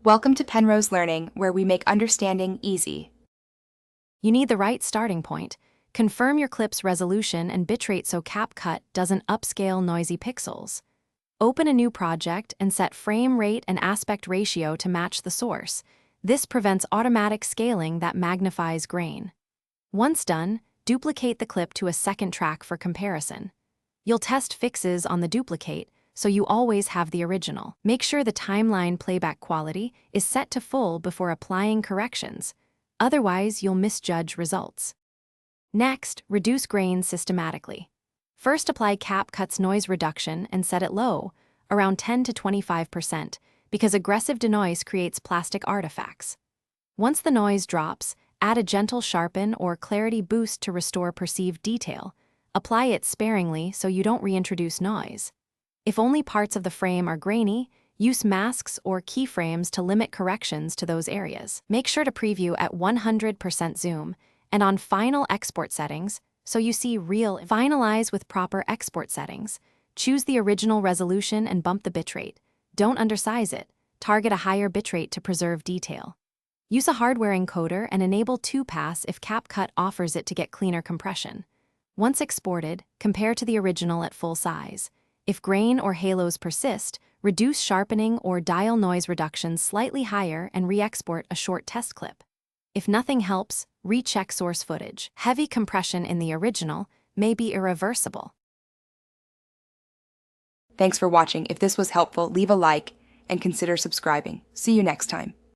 Welcome to Penrose Learning, where we make understanding easy. You need the right starting point. Confirm your clip's resolution and bitrate so Capcut doesn't upscale noisy pixels. Open a new project and set frame rate and aspect ratio to match the source. This prevents automatic scaling that magnifies grain. Once done, duplicate the clip to a second track for comparison. You'll test fixes on the duplicate, so you always have the original. Make sure the timeline playback quality is set to full before applying corrections. Otherwise, you'll misjudge results. Next, reduce grain systematically. First, apply Capcut's noise reduction and set it low, around 10 to 25%, because aggressive denoise creates plastic artifacts. Once the noise drops, add a gentle sharpen or clarity boost to restore perceived detail. Apply it sparingly so you don't reintroduce noise. If only parts of the frame are grainy, use masks or keyframes to limit corrections to those areas. Make sure to preview at 100% zoom and on final export settings so you see real. Finalize with proper export settings. Choose the original resolution and bump the bitrate. Don't undersize it. Target a higher bitrate to preserve detail. Use a hardware encoder and enable 2-pass if Capcut offers it to get cleaner compression. Once exported, compare to the original at full size. If grain or halos persist, reduce sharpening or dial noise reduction slightly higher and re-export a short test clip. If nothing helps, recheck source footage. Heavy compression in the original may be irreversible. Thanks for watching. If this was helpful, leave a like and consider subscribing. See you next time.